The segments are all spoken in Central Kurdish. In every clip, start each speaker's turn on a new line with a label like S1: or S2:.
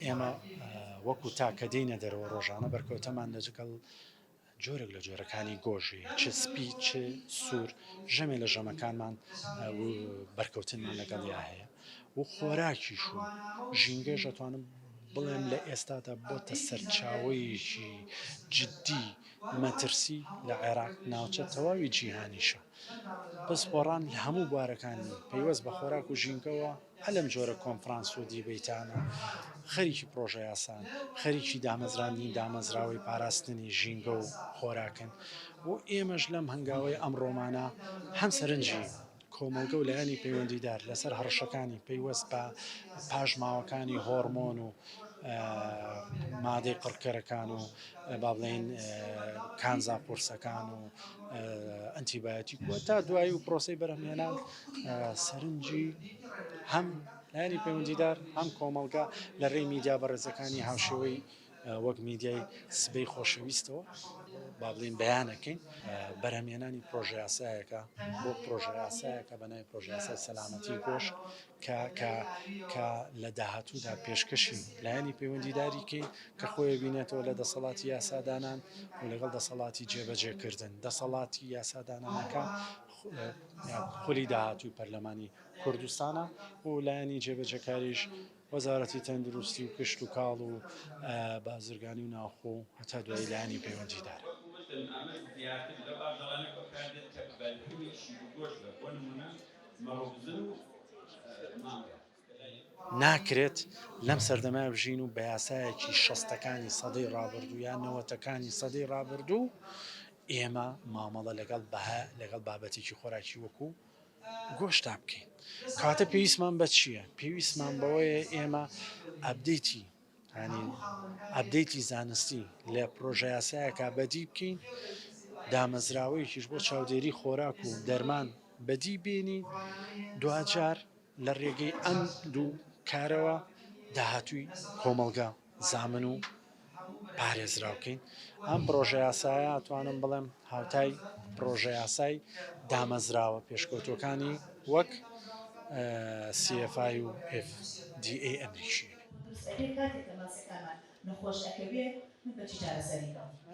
S1: ئێمە وەکو تاکە دێنە دەرەوە ڕۆژانە بەرکەوتەمان لەجگەڵ جۆرێک لە جۆرەکانی گۆژی چ سپی چ سوور ژەمێ لە ژەمەکانمان بەرکەوتنمان لەگەڵیا هەیە و خۆراکیش و ژینگەش دەتوانم بڵێم لە ئێستادا بۆتە سەرچاوەیەکی جددی مەترسی لە عێراق ناوچە تەواوی جیهانیشە بەسپۆڕان لە هەموو بوارەکانی پەیوەست بە خۆراک و ژینگەوە هەلم جۆرە کۆنفرانس و دیبەیتانە خەریکی پرۆژە یاسان خەریکی دامەزراندنی دامەزراوەی پاراستنی ژینگە و خۆراکن و ئێمەش لەم هەنگاوی ئەمڕۆمانە هەم سەرنجی کۆمەلگە و لایەنی پەیوەندیدار لەسەر هەڕەشەکانی پەیوەست بە پاژماوەکانی هۆرمۆن و مادەی قڕکەرەکان و با بڵێن کانزا قورسەکان و ئەنتیبایۆتیک وە تا دوایی و پرۆسی بەرهەمهێنان سەرنجی هەم لایەنی پەیوەندیدار هەم کۆمەڵگا لە ڕێی میدیا بەڕێزەکانی هاوشێوەی وەک میدیای سبەی خۆشەویستەوە با بڵین بەیانەکەین بەرهەمهێنانی پرۆژە یاسایەکە بۆ پرۆژە یاسایەکە بەناوی پرۆژە یاسای سەلامەتی گۆشت کە لە داهاتوودا پێشکەشی لایەنی پەیوەندیداریکەی کە خۆی بینێتەوە لە دەسەڵاتی یاسادانان و لەگەڵ دەسەڵاتی جێبەجێکردن دەسەڵاتی یاسادانانەکە خولی داهاتووی پەرلەمانی کوردستانە و لایەنی جێبەجێکاریش وەزارەتی تەندروستی و کشت و کاڵ و بازرگانی و ناوخۆ هەتا دوای لایەنی پەیوەندیدار ناکرێت لەم سەردەمای بژین و بە یاسایەکی شەستەکانی سەدەی ڕابردوو یان نەوەتەکانی سەدەی ڕابردوو ئێمە مامەڵە لەگەڵ بابەتێکی خۆراکی وەکو گۆشتا بکەین کاتە پێویستمان بە چییە؟ پێویستمان بەوەیە ئێمە ئەبدەیتی ئەبدەیتی زانستی لە پرۆژە یاسایەکە بەدی بکەین دامەزراوەیەکیش بۆ چاودێری خۆراک و دەرمان بەدی بێنین دوجار لە ڕێگەی ئەم دوو کارەوە داهاتووی کۆمەڵگا زامن و پارێزراوکەین ئەم پرۆژە یاسایە ئەتوانم بڵێم هاوتای پرۆژە یاسای دامەزراوە پێشکەوتوەکانی وەک CFI و FDA ئەمریکی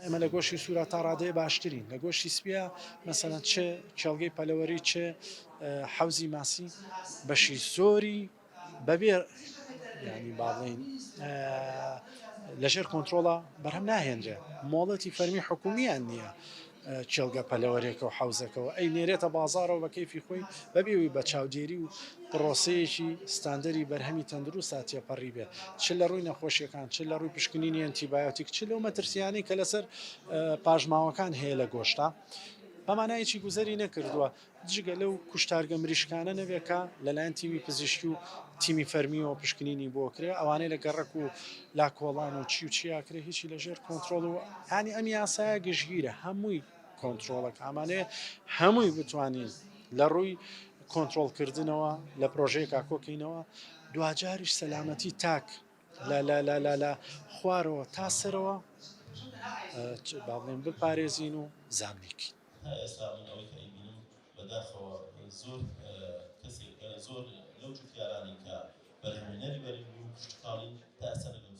S1: ئەمە لە گۆشتی سوورە تا ڕادەیە باشترین لە گۆشتی سپیا مەسەلەن چ کێڵگەی پەلەوەری چ حەوزی ماسی بەشی زۆری بەبێ ینی باڵین لەژێر کۆنتترۆڵە بەرهەم ناهێنرێ مۆڵەتی فەرمی حکومیان نییە کێڵگە پەلەوەرێکە و حوزەکەەوە ئەی نێرێتە بازارەوە بە کەیفی خۆی بەبێوی بە چاودێری و پرۆسەیەکی ستاندەری بەرهەمی تەندروستە تێپەڕی بێت چ لە ڕووی نەخۆشیەکان چ لە ڕووی پشکنینی ئەنتیبایۆتیک چ لەو مەترسیانی کە لەسەر پاژماوەکان هەیە لە گۆشتا بەمانایەکی گوزەری نەکردووە جگە لەو کوشتارگە مریشکانە نەبێکە لەلایەن تیمی پزیشکی و تیمی فەرمیەوە پشکنینی بۆکرێ ئەوانەی لە گەڕک و لا کۆڵان و چی و چیاکرێ هیچی لەژێر کۆنتترۆل و هانی ئەم یاسایە گشتگیرە هەمووی کۆنتترۆلەک ئامانەیە هەمووی بتوانین لە ڕووی کۆنتترۆلکردنەوە لە پرۆژەیەکا کۆکەینەوە دوجاریش سەلامەتی تاک لە خوارەوە تا سەرەوە باڵێن بپارێزین و زانیکی
S2: ئێستا من ئەوەی کە ئەیبینم بەداخەوە زۆر زۆر لەو جوتیارانی کە بەرهەمهێنەری بەرهەمی و پشتکاڵی تا ئێستا لەگەڵ